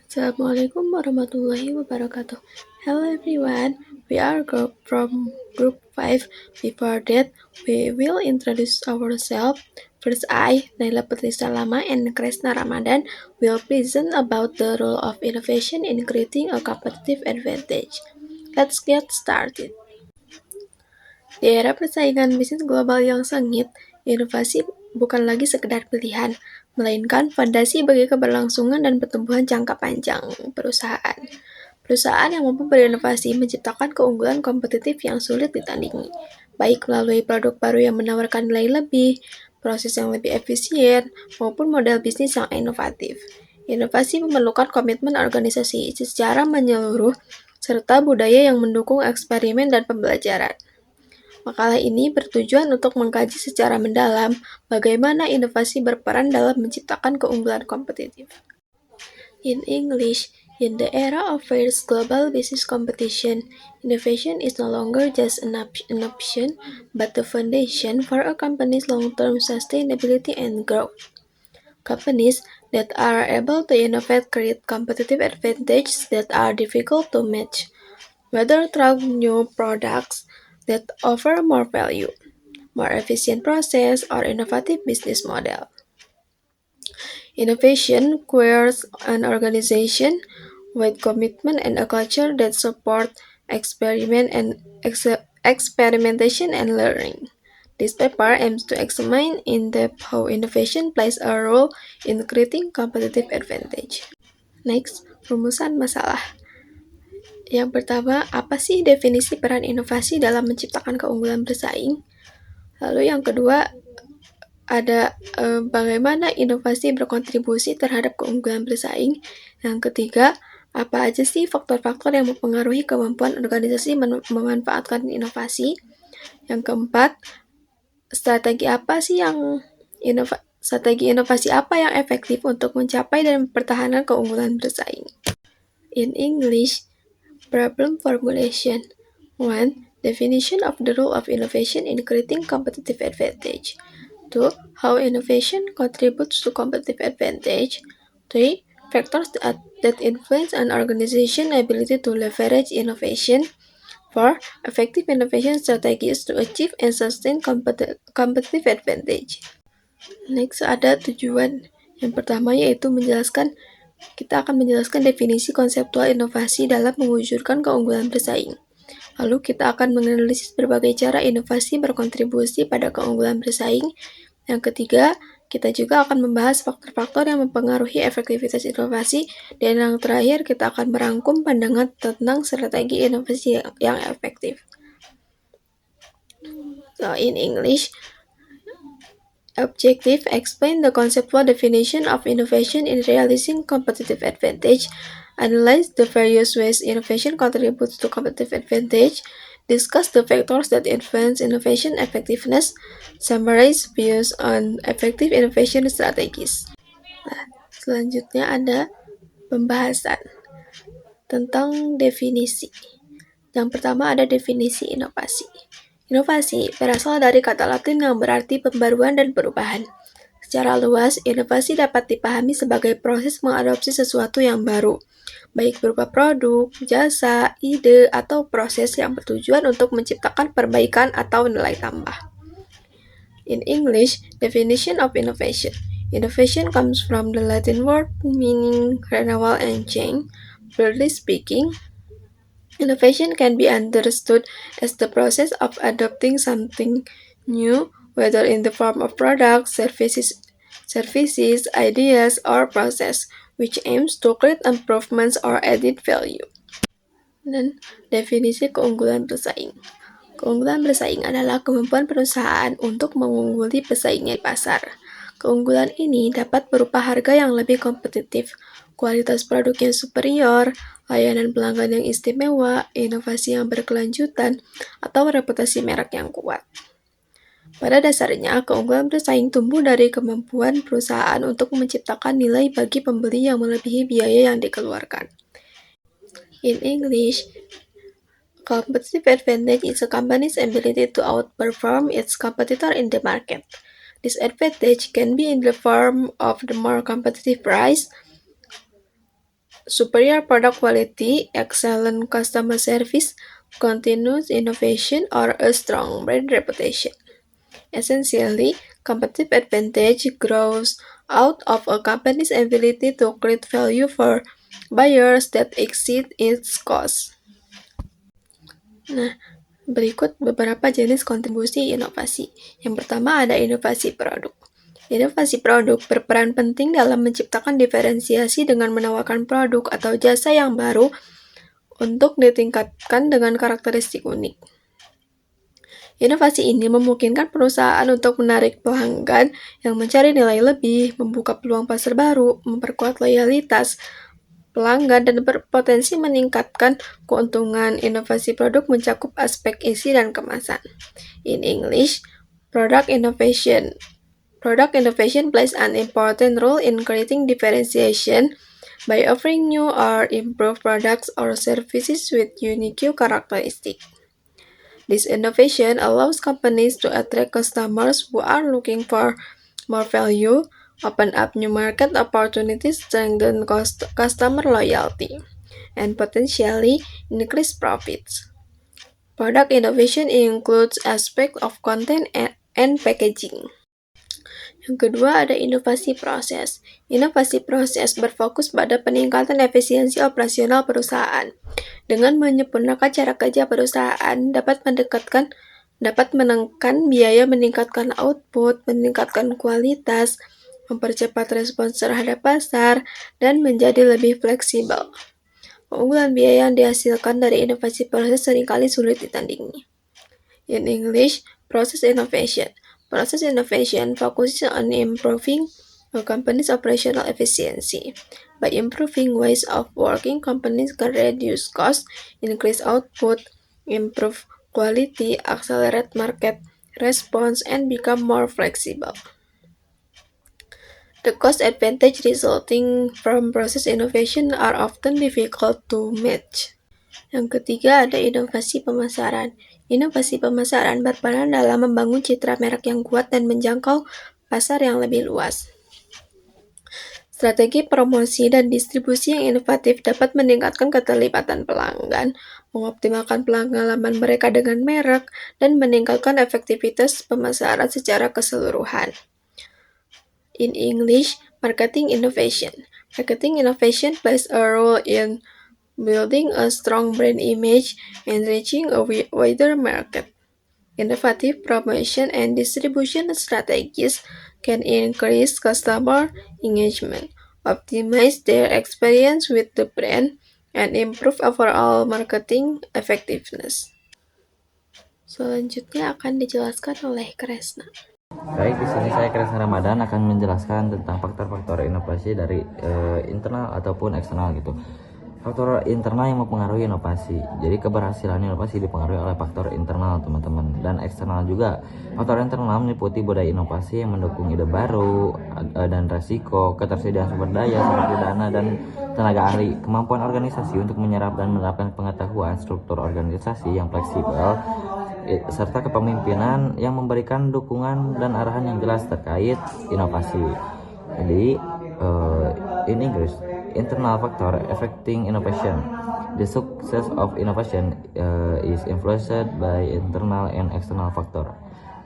Assalamualaikum warahmatullahi wabarakatuh. Hello everyone, we are from group 5. Before that, we will introduce ourselves. First, I, Naila Putri Salama and Kresna Ramadan, will present about the role of innovation in creating a competitive advantage. Let's get started. Di era persaingan bisnis global yang sengit, inovasi bukan lagi sekedar pilihan, melainkan fondasi bagi keberlangsungan dan pertumbuhan jangka panjang perusahaan. Perusahaan yang mampu berinovasi menciptakan keunggulan kompetitif yang sulit ditandingi, baik melalui produk baru yang menawarkan nilai lebih, proses yang lebih efisien, maupun model bisnis yang inovatif. Inovasi memerlukan komitmen organisasi secara menyeluruh, serta budaya yang mendukung eksperimen dan pembelajaran. Makalah ini bertujuan untuk mengkaji secara mendalam bagaimana inovasi berperan dalam menciptakan keunggulan kompetitif. In English, in the era of fierce global business competition, innovation is no longer just an option, but the foundation for a company's long-term sustainability and growth. Companies that are able to innovate create competitive advantages that are difficult to match, whether through new products that offer more value, more efficient process, or innovative business model. Innovation requires an organization with commitment and a culture that support experimentation and learning. This paper aims to examine in depth how innovation plays a role in creating competitive advantage. Next, rumusan masalah. Yang pertama, apa sih definisi peran inovasi dalam menciptakan keunggulan bersaing? Lalu yang kedua, ada bagaimana inovasi berkontribusi terhadap keunggulan bersaing. Yang ketiga, apa aja sih faktor-faktor yang mempengaruhi kemampuan organisasi memanfaatkan inovasi. Yang keempat, strategi inovasi apa yang efektif untuk mencapai dan mempertahankan keunggulan bersaing. In English, problem formulation. 1. Definition of the role of innovation in creating competitive advantage. 2. How innovation contributes to competitive advantage. 3. Factors that influence an organization's ability to leverage innovation. 4. Effective innovation strategies to achieve and sustain competitive advantage. Next, ada tujuan. Yang pertama yaitu kita akan menjelaskan definisi konseptual inovasi dalam mewujudkan keunggulan bersaing. Lalu kita akan menganalisis berbagai cara inovasi berkontribusi pada keunggulan bersaing. Yang ketiga, kita juga akan membahas faktor-faktor yang mempengaruhi efektivitas inovasi. Dan yang terakhir, kita akan merangkum pandangan tentang strategi inovasi yang efektif. So, in English, objective, explain the conceptual definition of innovation in realizing competitive advantage, analyze the various ways innovation contributes to competitive advantage, discuss the factors that influence innovation effectiveness, summarize views on effective innovation strategies. Nah, selanjutnya ada pembahasan tentang definisi. Yang pertama ada definisi inovasi. Inovasi berasal dari kata Latin yang berarti pembaruan dan perubahan. Secara luas, inovasi dapat dipahami sebagai proses mengadopsi sesuatu yang baru, baik berupa produk, jasa, ide, atau proses yang bertujuan untuk menciptakan perbaikan atau nilai tambah. In English, definition of innovation. Innovation comes from the Latin word meaning renewal and change. Broadly speaking, innovation can be understood as the process of adopting something new, whether in the form of products, services, ideas, or process, which aims to create improvements or added value. Dan definisi keunggulan bersaing. Keunggulan bersaing adalah kemampuan perusahaan untuk mengungguli pesaingnya di pasar. Keunggulan ini dapat berupa harga yang lebih kompetitif, kualitas produk yang superior, layanan pelanggan yang istimewa, inovasi yang berkelanjutan, atau reputasi merek yang kuat. Pada dasarnya, keunggulan bersaing tumbuh dari kemampuan perusahaan untuk menciptakan nilai bagi pembeli yang melebihi biaya yang dikeluarkan. In English, competitive advantage is a company's ability to outperform its competitor in the market. This advantage can be in the form of the more competitive price, superior product quality, excellent customer service, continuous innovation, or a strong brand reputation. Essentially, competitive advantage grows out of a company's ability to create value for buyers that exceed its cost. Nah, berikut beberapa jenis kontribusi inovasi. Yang pertama ada inovasi produk. Inovasi produk berperan penting dalam menciptakan diferensiasi dengan menawarkan produk atau jasa yang baru untuk ditingkatkan dengan karakteristik unik. Inovasi ini memungkinkan perusahaan untuk menarik pelanggan yang mencari nilai lebih, membuka peluang pasar baru, memperkuat loyalitas pelanggan, dan berpotensi meningkatkan keuntungan. Inovasi produk mencakup aspek isi dan kemasan. In English, product innovation plays an important role in creating differentiation by offering new or improved products or services with unique characteristics. This innovation allows companies to attract customers who are looking for more value, open up new market opportunities, strengthen customer loyalty, and potentially increase profits. Product innovation includes aspects of content and packaging. Yang kedua ada inovasi proses. Inovasi proses berfokus pada peningkatan efisiensi operasional perusahaan. Dengan menyempurnakan cara kerja perusahaan dapat menekan biaya, meningkatkan output, meningkatkan kualitas, mempercepat respons terhadap pasar, dan menjadi lebih fleksibel. Keunggulan biaya yang dihasilkan dari inovasi proses seringkali sulit ditandingi. In English, process innovation. Process innovation focuses on improving a company's operational efficiency. By improving ways of working, companies can reduce costs, increase output, improve quality, accelerate market response, and become more flexible. The cost advantage resulting from process innovation are often difficult to match. Yang ketiga ada inovasi pemasaran. Inovasi pemasaran berperan dalam membangun citra merek yang kuat dan menjangkau pasar yang lebih luas. Strategi promosi dan distribusi yang inovatif dapat meningkatkan keterlibatan pelanggan, mengoptimalkan pengalaman mereka dengan merek, dan meningkatkan efektivitas pemasaran secara keseluruhan. In English, marketing innovation. Marketing innovation plays a role in building a strong brand image and reaching a wider market. Innovative promotion and distribution strategies can increase customer engagement, optimize their experience with the brand, and improve overall marketing effectiveness. Selanjutnya akan dijelaskan oleh Kresna. Baik, di sini saya Kresna Ramadan akan menjelaskan tentang faktor-faktor inovasi dari internal ataupun eksternal gitu. Faktor internal yang mempengaruhi inovasi. Jadi keberhasilan inovasi dipengaruhi oleh faktor internal teman-teman, dan eksternal juga. Faktor internal meliputi budaya inovasi yang mendukung ide baru dan resiko, ketersediaan sumber daya seperti dana dan tenaga ahli, kemampuan organisasi untuk menyerap dan menerapkan pengetahuan, struktur organisasi yang fleksibel, serta kepemimpinan yang memberikan dukungan dan arahan yang jelas terkait inovasi. Jadi in English, internal factor affecting innovation. The success of innovation is influenced by internal and external factor.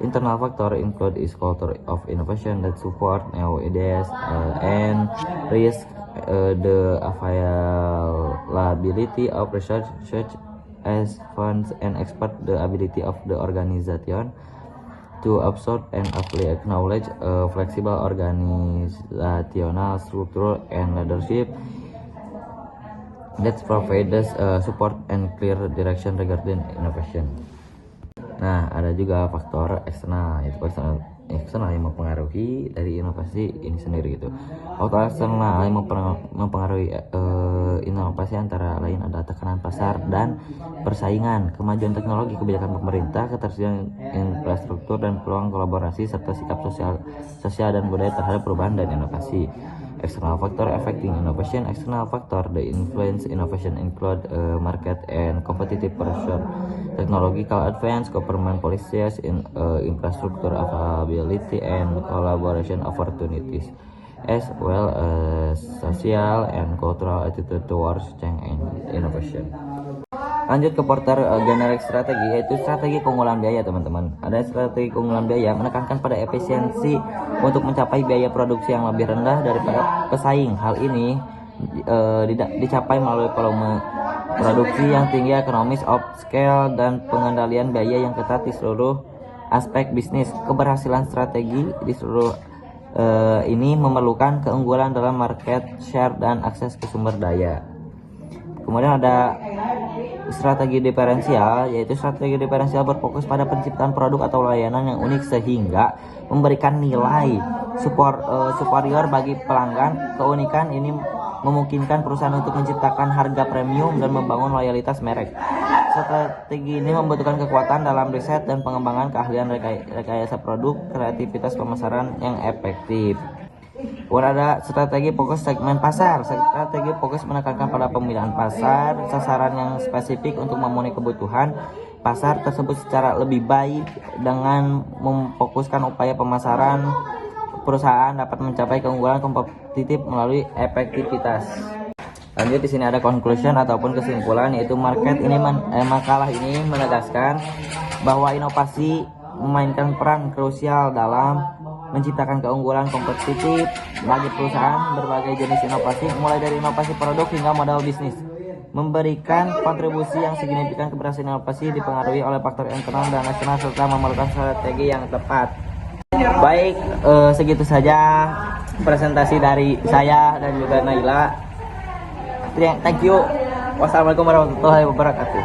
Internal factor include is culture of innovation that support new ideas and risk the availability of research such as funds and expert the ability of the organization to absorb and apply knowledge, flexible organizational structure and leadership that provides support and clear direction regarding innovation. Nah, ada juga faktor eksternal, yaitu faktor eksternal yang mempengaruhi dari inovasi ini sendiri gitu. Faktor eksternal yang mempengaruhi inovasi antara lain adalah tekanan pasar dan persaingan, kemajuan teknologi, kebijakan pemerintah, ketersediaan infrastruktur dan peluang kolaborasi, serta sikap sosial dan budaya terhadap perubahan dan inovasi. External factor affecting innovation. External factor that influence innovation include market and competitive pressure, technological advance, government policies, infrastructure availability, and collaboration opportunities. as well as social and cultural attitude towards change and innovation. Lanjut ke porter generic strategi, yaitu strategi keunggulan biaya teman-teman. Ada strategi keunggulan biaya menekankan pada efisiensi untuk mencapai biaya produksi yang lebih rendah daripada pesaing. Hal ini dicapai melalui volume produksi yang tinggi, ekonomis of scale, dan pengendalian biaya yang ketat di seluruh aspek bisnis. Keberhasilan strategi di seluruh ini memerlukan keunggulan dalam market share dan akses ke sumber daya. Kemudian ada strategi diferensial, yaitu strategi diferensial berfokus pada penciptaan produk atau layanan yang unik sehingga memberikan nilai superior bagi pelanggan. Keunikan ini memungkinkan perusahaan untuk menciptakan harga premium dan membangun loyalitas merek. Strategi ini membutuhkan kekuatan dalam riset dan pengembangan, keahlian rekayasa produk, kreativitas pemasaran yang efektif. Ada strategi fokus segmen pasar. Strategi fokus menekankan pada pemilihan pasar, sasaran yang spesifik untuk memenuhi kebutuhan pasar tersebut secara lebih baik. Dengan memfokuskan upaya pemasaran, perusahaan dapat mencapai keunggulan kompetitif melalui efektivitas. Lanjut, di sini ada conclusion ataupun kesimpulan, yaitu makalah ini menegaskan bahwa inovasi memainkan peran krusial dalam menciptakan keunggulan kompetitif bagi perusahaan. Berbagai jenis inovasi, mulai dari inovasi produk hingga modal bisnis, memberikan kontribusi yang signifikan. Keberhasilan inovasi dipengaruhi oleh faktor internal dan eksternal serta memerlukan strategi yang tepat. Baik, segitu saja presentasi dari saya dan juga Naila. Thank you. Wassalamualaikum warahmatullahi wabarakatuh.